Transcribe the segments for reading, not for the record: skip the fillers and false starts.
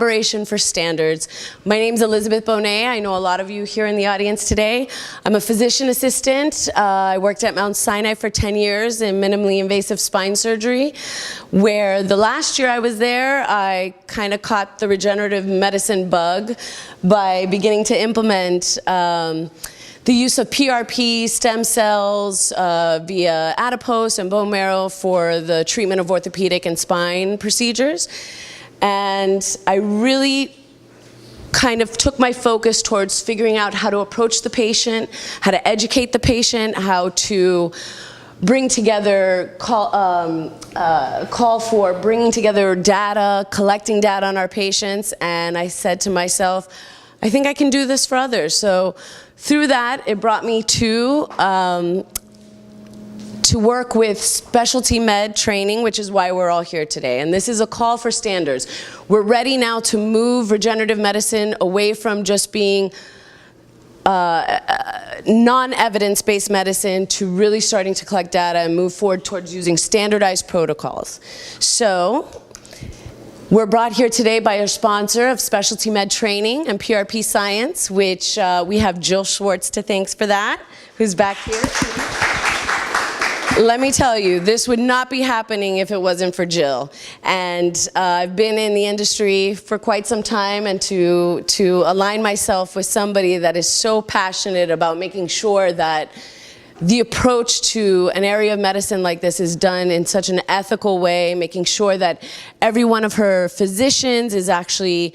Collaboration for Standards. My name's Elizabeth Bonet. I know a lot of you here in the audience today. I'm a physician assistant. I worked at Mount Sinai for 10 years in minimally invasive spine surgery, where the last year I was there, I kind of caught the regenerative medicine bug by beginning to implement the use of PRP, stem cells via adipose and bone marrow for the treatment of orthopedic and spine procedures. And I really kind of took my focus towards figuring out how to approach the patient, how to educate the patient, how to bring together, call for bringing together data, collecting data on our patients. And I said to myself, I think I can do this for others. So through that, it brought me to work with specialty med training, which is why we're all here today. And this is a call for standards. We're ready now to move regenerative medicine away from just being non-evidence-based medicine to really starting to collect data and move forward towards using standardized protocols. So we're brought here today by our sponsor of Specialty Med Training and PRP Science, which we have Jill Schwartz to thank for that, who's back here. Let me tell you, this would not be happening if it wasn't for Jill. And I've been in the industry for quite some time, and to align myself with somebody that is so passionate about making sure that the approach to an area of medicine like this is done in such an ethical way, making sure that every one of her physicians is actually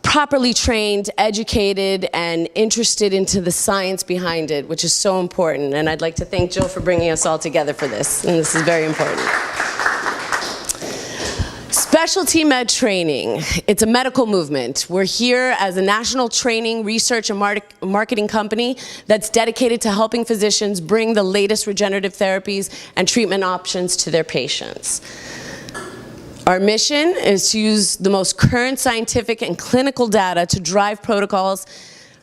properly trained, educated, and interested into the science behind it, which is so important. And I'd like to thank Jill for bringing us all together for this, and this is very important. Specialty Med Training, it's a medical movement. We're here as a national training, research, and marketing company that's dedicated to helping physicians bring the latest regenerative therapies and treatment options to their patients. Our mission is to use the most current scientific and clinical data to drive protocols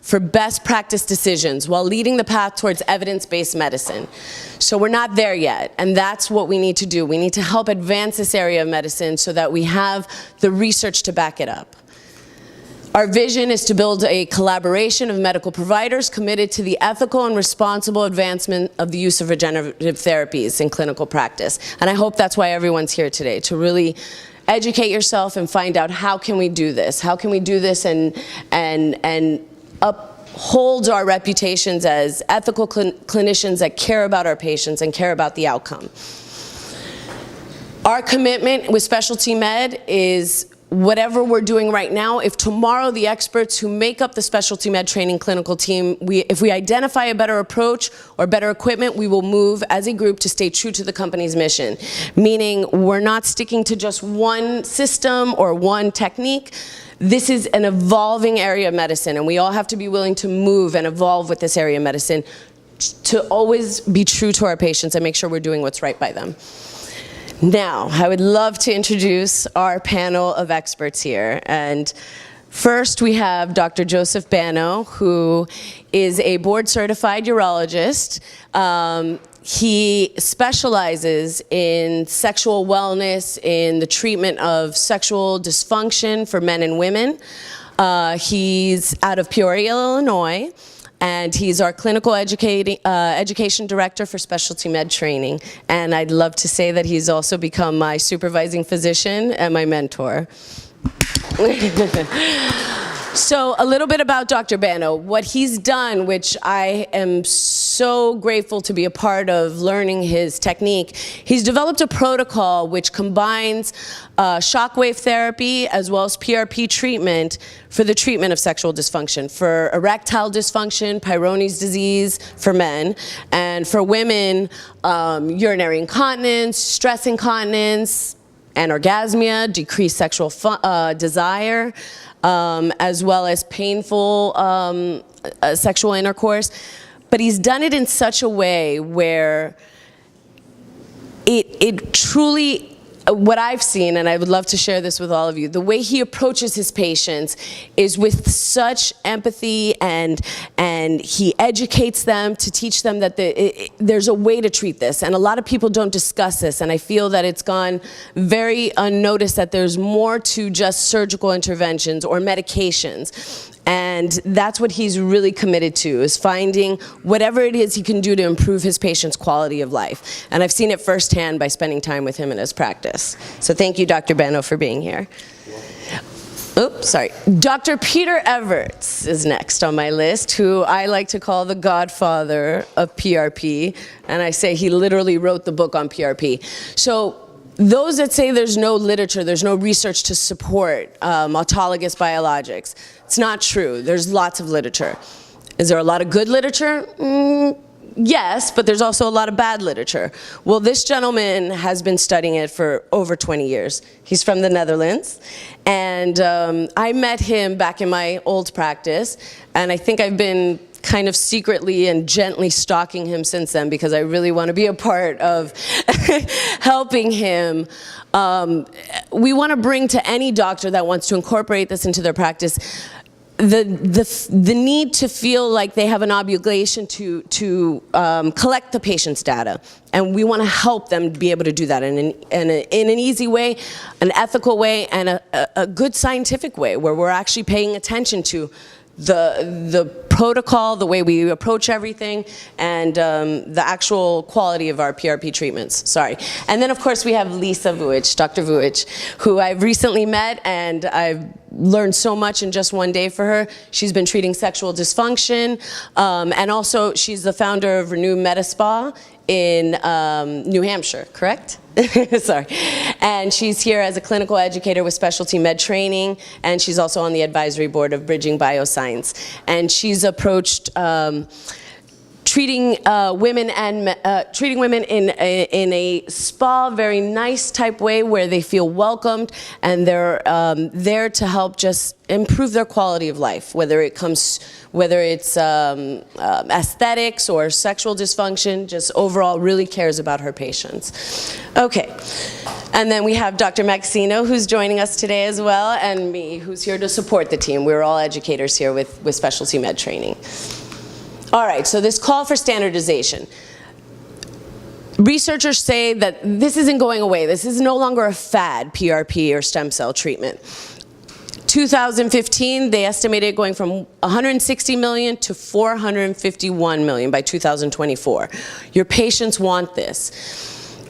for best practice decisions while leading the path towards evidence-based medicine. So we're not there yet, and that's what we need to do. We need to help advance this area of medicine so that we have the research to back it up. Our vision is to build a collaboration of medical providers committed to the ethical and responsible advancement of the use of regenerative therapies in clinical practice. And I hope that's why everyone's here today, to really educate yourself and find out how can we do this? How can we do this and uphold our reputations as ethical clinicians that care about our patients and care about the outcome? Our commitment with Specialty Med is whatever we're doing right now. If tomorrow the experts who make up the Specialty Med Training clinical team, if we identify a better approach or better equipment, we will move as a group to stay true to the company's mission. Meaning we're not sticking to just one system or one technique. This is an evolving area of medicine, and we all have to be willing to move and evolve with this area of medicine to always be true to our patients and make sure we're doing what's right by them. Now, I would love to introduce our panel of experts here. And first, we have Dr. Joseph Bano, who is a board-certified urologist. He specializes in sexual wellness, in the treatment of sexual dysfunction for men and women. He's out of Peoria, Illinois. And he's our clinical education director for Specialty Med Training. And I'd love to say that he's also become my supervising physician and my mentor. So a little bit about Dr. Bano. What he's done, which I am so grateful to be a part of learning his technique, he's developed a protocol which combines shockwave therapy as well as PRP treatment for the treatment of sexual dysfunction, for erectile dysfunction, Peyronie's disease for men, and for women, urinary incontinence, stress incontinence, anorgasmia, decreased sexual desire, as well as painful sexual intercourse. But he's done it in such a way where it truly what I've seen, and I would love to share this with all of you, the way he approaches his patients is with such empathy, and he educates them to teach them that there's a way to treat this. And a lot of people don't discuss this, and I feel that it's gone very unnoticed that there's more to just surgical interventions or medications. And that's what he's really committed to, is finding whatever it is he can do to improve his patient's quality of life. And I've seen it firsthand by spending time with him in his practice. So thank you, Dr. Bano, for being here. Oops, sorry. Dr. Peter Everts is next on my list, who I like to call the godfather of PRP. And I say he literally wrote the book on PRP. So those that say there's no literature, there's no research to support autologous biologics, it's not true. There's lots of literature. Is there a lot of good literature? Yes, but there's also a lot of bad literature. Well, this gentleman has been studying it for over 20 years. He's from the Netherlands, and I met him back in my old practice, and I think I've been kind of secretly and gently stalking him since then, because I really want to be a part of helping him. We want to bring to any doctor that wants to incorporate this into their practice the need to feel like they have an obligation to collect the patient's data. And we want to help them be able to do that in an easy way, an ethical way, and a good scientific way, where we're actually paying attention to the protocol, the way we approach everything, and the actual quality of our PRP treatments. Sorry. And then, of course, we have Lisa Vujic, Dr. Vujic, who I've recently met, and I've learned so much in just one day for her. She's been treating sexual dysfunction, and also she's the founder of Renew Medi Spa in New Hampshire, correct? Sorry. And she's here as a clinical educator with specialty med training, and she's also on the advisory board of Bridging Bioscience. And she's approached treating women in a spa, very nice type way, where they feel welcomed, and they're there to help just improve their quality of life, whether it's aesthetics or sexual dysfunction. Just overall really cares about her patients. Okay, and then we have Dr. Maxino, who's joining us today as well, and me, who's here to support the team. We're all educators here with specialty med training. All right, so this call for standardization. Researchers say that this isn't going away. This is no longer a fad, PRP or stem cell treatment. 2015, they estimated it going from 160 million to 451 million by 2024. Your patients want this.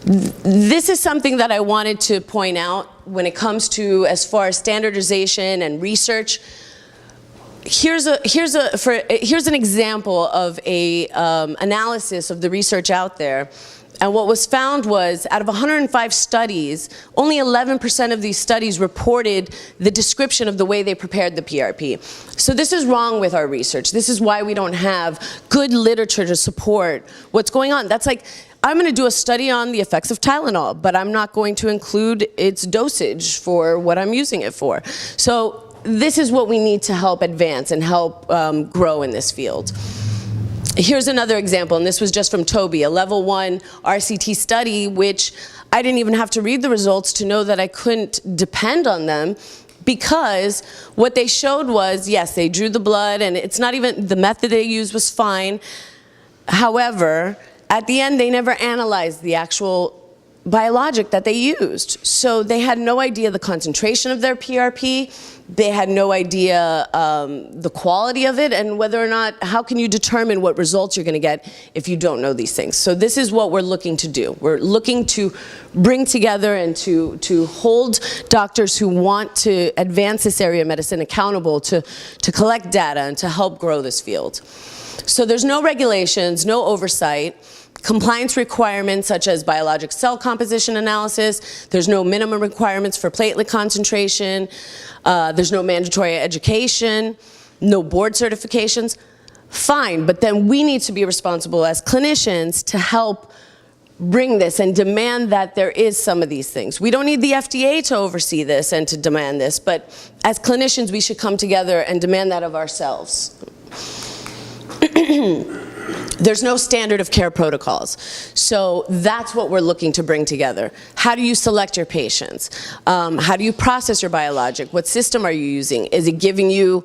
This is something that I wanted to point out when it comes to, as far as standardization and research. Here's an example of a analysis of the research out there. And what was found was, out of 105 studies, only 11% of these studies reported the description of the way they prepared the PRP. So this is wrong with our research. This is why we don't have good literature to support what's going on. That's like, I'm going to do a study on the effects of Tylenol, but I'm not going to include its dosage for what I'm using it for. So this is what we need to help advance and help grow in this field. Here's another example, and this was just from Toby, a level 1 RCT study, which I didn't even have to read the results to know that I couldn't depend on them, because what they showed was, yes, they drew the blood, and it's not even, the method they used was fine. However, at the end, they never analyzed the actual biologic that they used. So they had no idea the concentration of their PRP, they had no idea the quality of it, and whether or not, how can you determine what results you're going to get if you don't know these things? So this is what we're looking to do. We're looking to bring together and to hold doctors who want to advance this area of medicine accountable to collect data and to help grow this field. So there's no regulations, no oversight. Compliance requirements such as biologic cell composition analysis. There's no minimum requirements for platelet concentration. There's no mandatory education, no board certifications. Fine, but then we need to be responsible as clinicians to help bring this and demand that there is some of these things. We don't need the FDA to oversee this and to demand this, but as clinicians we should come together and demand that of ourselves. There's no standard of care protocols. So that's what we're looking to bring together. How do you select your patients? How do you process your biologic? What system are you using? Is it giving you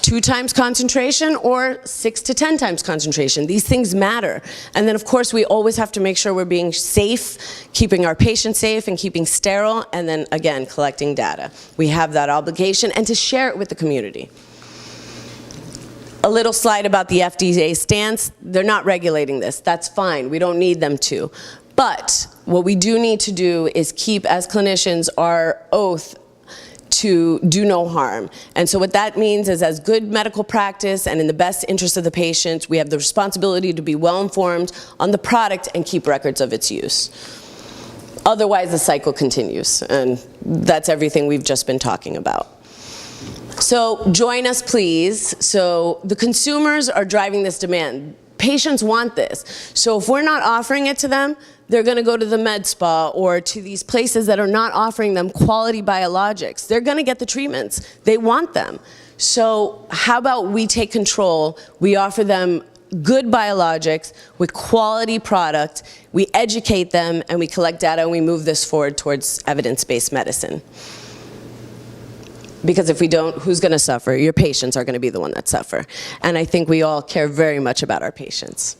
2 times concentration or 6 to 10 times concentration? These things matter. And then of course we always have to make sure we're being safe, keeping our patients safe and keeping sterile, and then again, collecting data. We have that obligation, and to share it with the community. A little slide about the FDA stance. They're not regulating this. That's fine. We don't need them to. But what we do need to do is keep, as clinicians, our oath to do no harm. And so what that means is, as good medical practice and in the best interest of the patient, we have the responsibility to be well informed on the product and keep records of its use. Otherwise, the cycle continues. And that's everything we've just been talking about. So join us, please. So the consumers are driving this demand. Patients want this. So if we're not offering it to them, they're going to go to the med spa or to these places that are not offering them quality biologics. They're going to get the treatments. They want them. So how about we take control? We offer them good biologics with quality product. We educate them, and we collect data, and we move this forward towards evidence-based medicine. Because if we don't, who's going to suffer? Your patients are going to be the one that suffer. And I think we all care very much about our patients.